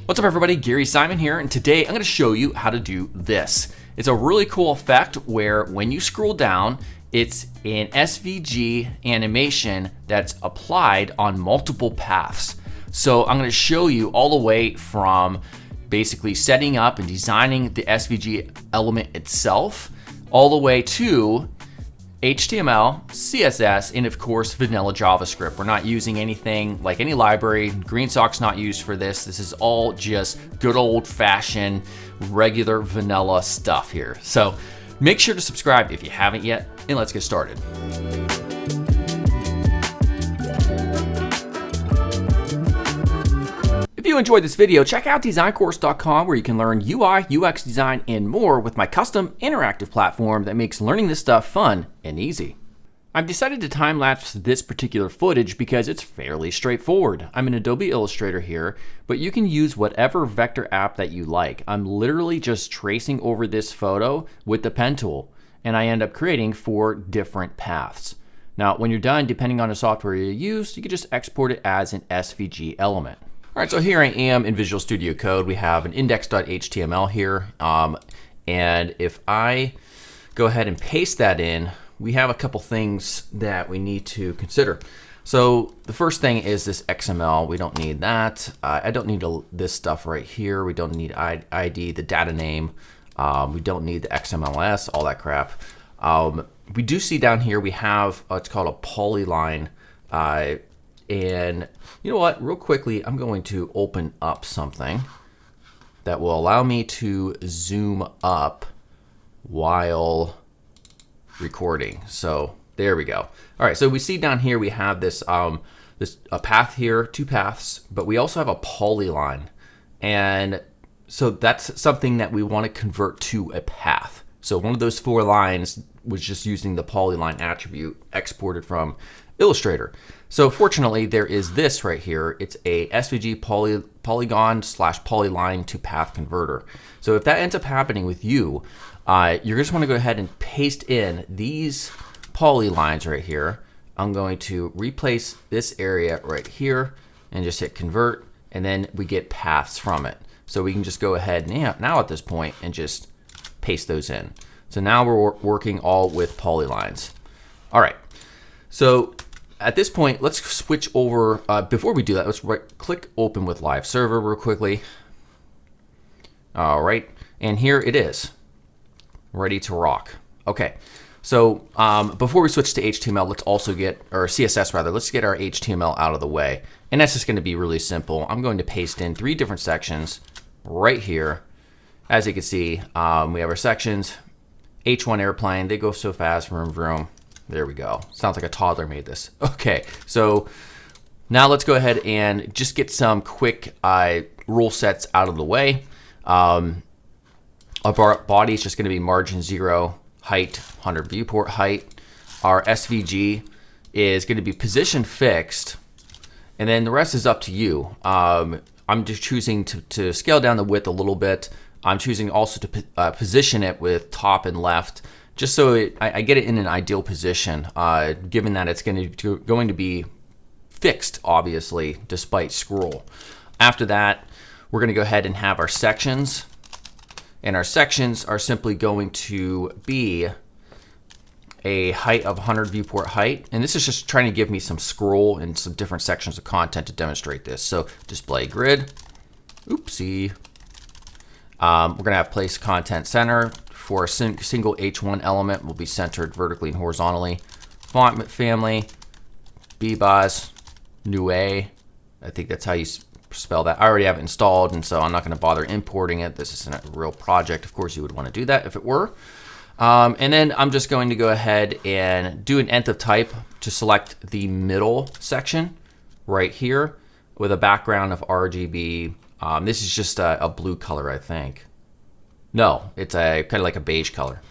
What's up everybody, Gary Simon here, and today I'm going to show you how to do this. It's a really cool effect where when you scroll down, it's an SVG animation that's applied on multiple paths. So I'm going to show you all the way from basically setting up and designing the SVG element itself, all the way to HTML, CSS, and of course vanilla JavaScript. We're not using anything like any library. GreenSock's not used for this. This is all just good old-fashioned regular vanilla stuff here. So make sure to subscribe if you haven't yet, and let's get started. If you enjoyed this video, check out DesignCourse.com where you can learn UI, UX design, and more with my custom interactive platform that makes learning this stuff fun and easy. I've decided to time-lapse this particular footage because it's fairly straightforward. I'm in Adobe Illustrator here, but you can use whatever vector app that you like. I'm literally just tracing over this photo with the pen tool, and I end up creating 4 different paths. Now, when you're done, depending on the software you use, you can just export it as an SVG element. All right, so here I am in Visual Studio Code. We have an index.html here. And if I go ahead and paste that in, we have a couple things that we need to consider. So the first thing is this XML. We don't need that. I don't need this stuff right here. We don't need ID, the data name. We don't need the XMLS, all that crap. We do see down here we have what's called a polyline. And you know what, real quickly, I'm going to open up something that will allow me to zoom up while recording. So there we go. All right, so we see down here we have this, a path here, 2 paths, but we also have a polyline. And so that's something that we want to convert to a path. So one of those 4 lines was just using the polyline attribute exported from Illustrator. So fortunately, there is this right here. It's a SVG polygon/polyline to path converter. So if that ends up happening with you, you're just want to go ahead and paste in these polylines right here. I'm going to replace this area right here and just hit convert, and then we get paths from it. So we can just go ahead now at this point and just paste those in. So now we're working all with polylines. All right. So at this point, let's switch over. Before we do that, let's click open with live server real quickly. All right, and here it is, ready to rock. Okay, so before we switch to HTML, let's also get, or CSS rather, let's get our HTML out of the way. And that's just gonna be really simple. I'm going to paste in 3 different sections right here. As you can see, we have our sections, H1 airplane, they go so fast, vroom, vroom. There we go. Sounds like a toddler made this. Okay, so now let's go ahead and just get some quick rule sets out of the way. Our body is just going to be margin 0, height 100 viewport height. Our SVG is going to be position fixed, and then the rest is up to you. I'm just choosing to scale down the width a little bit. I'm choosing also to position it with top and left, just so I get it in an ideal position, given that it's going to be fixed, obviously, despite scroll. After that, we're going to go ahead and have our sections. And our sections are simply going to be a height of 100 viewport height. And this is just trying to give me some scroll and some different sections of content to demonstrate this. So display grid. Oopsie. We're going to have place content center. For a single H1 element will be centered vertically and horizontally. Font family, BBOS, New A. I think that's how you spell that. I already have it installed, and so I'm not going to bother importing it. This isn't a real project. Of course, you would want to do that if it were. And then I'm just going to go ahead and do an nth of type to select the middle section right here with a background of RGB. This is just a blue color, I think. No, it's a kind of like a beige color.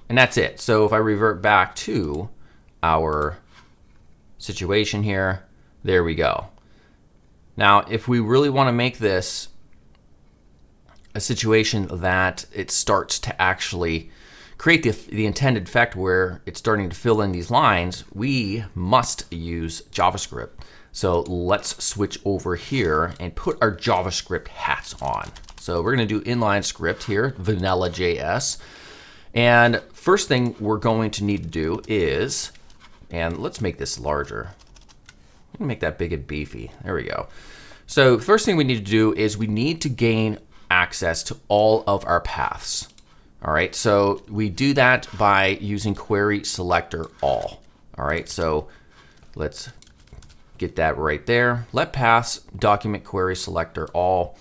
And that's it. So if I revert back to our situation here, there we go. Now, if we really want to make this a situation that it starts to actually create the intended effect where it's starting to fill in these lines, we must use JavaScript. So let's switch over here and put our JavaScript hats on. So we're going to do inline script here, vanilla JS. And first thing we're going to need to do is, and let's make this larger. Let me make that big and beefy. There we go. So first thing we need to do is we need to gain access to all of our paths. All right, so we do that by using query selector all. All right, so let's get that right there. Let paths document query selector all.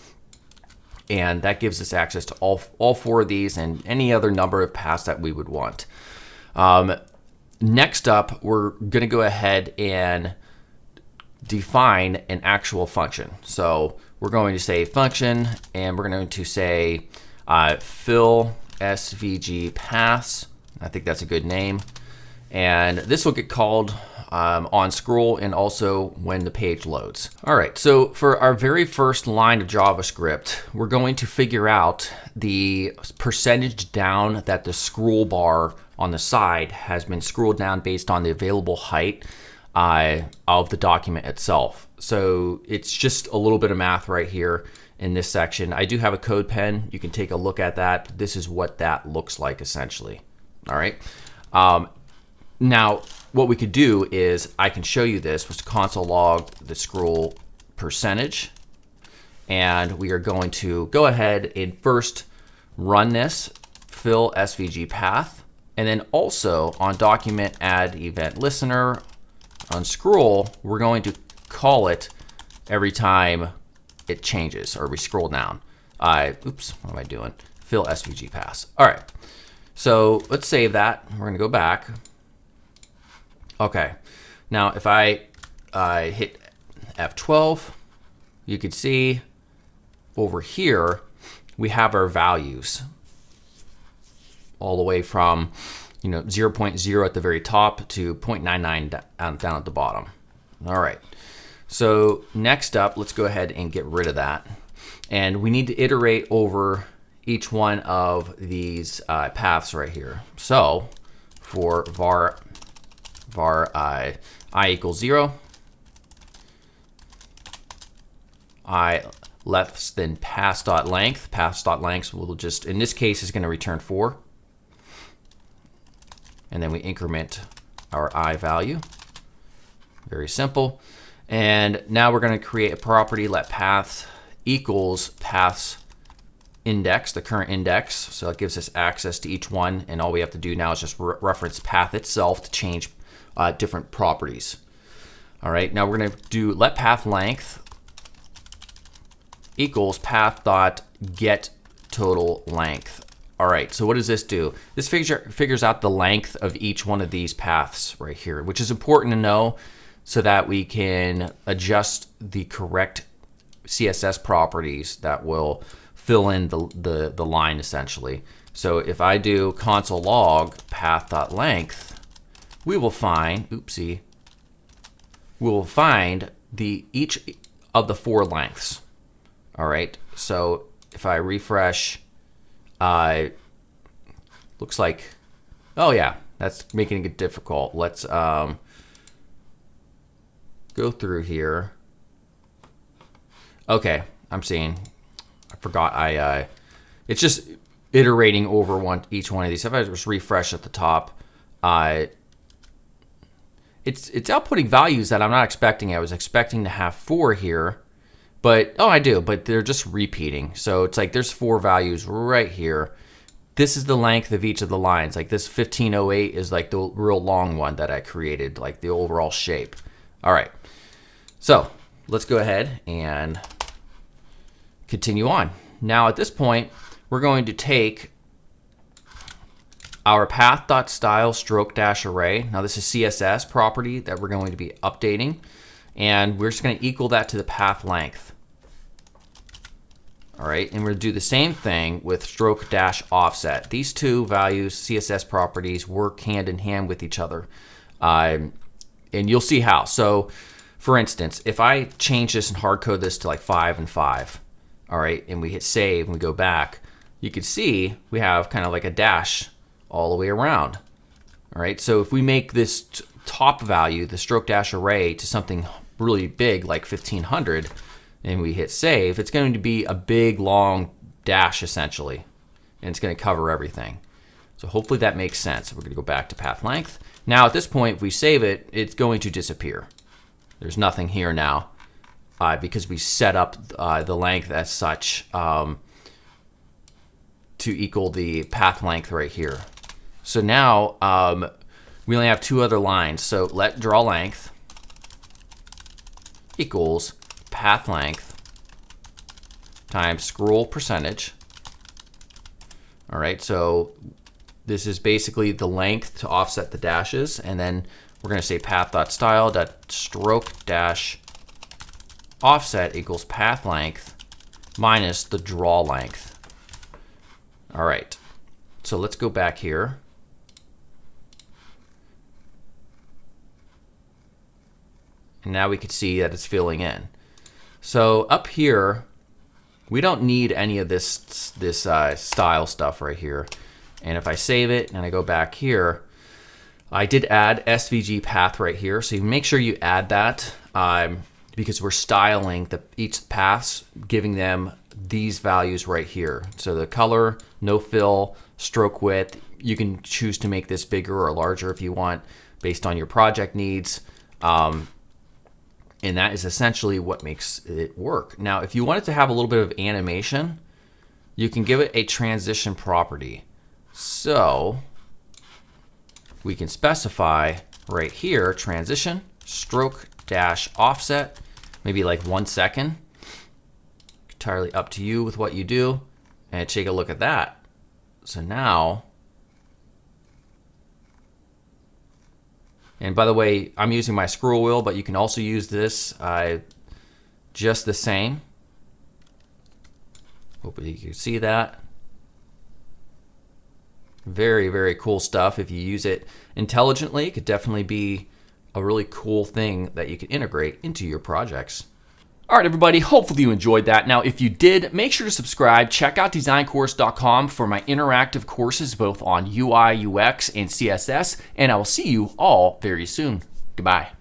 And that gives us access to all four of these and any other number of paths that we would want. Next up, we're going to go ahead and define an actual function. So we're going to say function, and we're going to say fill SVG paths. I think that's a good name. And this will get called on scroll and also when the page loads. All right, so for our very first line of JavaScript, we're going to figure out the percentage down that the scroll bar on the side has been scrolled down based on the available height of the document itself. So it's just a little bit of math right here in this section. I do have a Codepen. You can take a look at that. This is what that looks like essentially. All right. Now, what we could do is I can show you this was to console log the scroll percentage. And we are going to go ahead and first run this fill SVG path. And then also on document add event listener on scroll, we're going to call it every time it changes or we scroll down. Oops, what am I doing? Fill SVG paths. All right, so let's save that. We're gonna go back. Okay, now if I hit F12, you can see over here, we have our values all the way from 0.0 at the very top to 0.99 down at the bottom. All right, so next up, let's go ahead and get rid of that. And we need to iterate over each one of these paths right here. So for var I equals 0, I less than paths.length. Paths.length will just, in this case, is going to return 4. And then we increment our I value. Very simple. And now we're going to create a property, let paths equals paths index, the current index. So it gives us access to each one. And all we have to do now is just reference path itself to change different properties. All right, now we're going to do let path length equals path dot get total length. All right, so what does this do? This figures out the length of each one of these paths right here, which is important to know so that we can adjust the correct CSS properties that will fill in the line essentially. So if I do console log path.length, we will find, we will find each of the 4 lengths. All right, so if I refresh, looks like, oh yeah, that's making it difficult. Let's go through here. Okay, I'm seeing, I forgot it's just iterating over each one of these. If I just refresh at the top, it's outputting values that I'm not expecting. I was expecting to have 4 here, but, oh, I do, but they're just repeating. So it's like there's 4 values right here. This is the length of each of the lines. Like this 1508 is like the real long one that I created, like the overall shape. All right, so let's go ahead and continue on. Now at this point, we're going to take our path.style stroke-array. Now this is CSS property that we're going to be updating, and we're just going to equal that to the path length. All right, and we're going to do the same thing with stroke-offset. These two values, CSS properties, work hand in hand with each other, and you'll see how. So for instance, if I change this and hard code this to like 5 and 5, all right, and we hit save and we go back, you can see we have kind of like a dash all the way around. All right, so if we make this top value, the stroke-array, to something really big, like 1500, and we hit save, it's going to be a big long dash essentially, and it's going to cover everything. So hopefully that makes sense. We're going to go back to path length. Now at this point, if we save it, it's going to disappear. There's nothing here now because we set up the length as such to equal the path length right here. So now we only have two other lines. So let draw length equals path length times scroll percentage. All right, so this is basically the length to offset the dashes, and then we're going to say path.style.stroke-offset equals path length minus the draw length. All right, so let's go back here. And now we can see that it's filling in. So up here, we don't need any of this style stuff right here. And if I save it and I go back here, I did add SVG path right here. So you make sure you add that because we're styling each paths, giving them these values right here. So the color, no fill, stroke width, you can choose to make this bigger or larger if you want based on your project needs. And that is essentially what makes it work. Now, if you want it to have a little bit of animation, you can give it a transition property. So we can specify right here, transition, stroke dash offset, maybe like 1 second. Entirely up to you with what you do. And take a look at that. So now, and by the way, I'm using my scroll wheel, but you can also use this just the same. Hopefully you can see that. Very, very cool stuff. If you use it intelligently, it could definitely be a really cool thing that you can integrate into your projects. All right, everybody, hopefully you enjoyed that. Now, if you did, make sure to subscribe. Check out DesignCourse.com for my interactive courses, both on UI, UX, and CSS, and I will see you all very soon. Goodbye.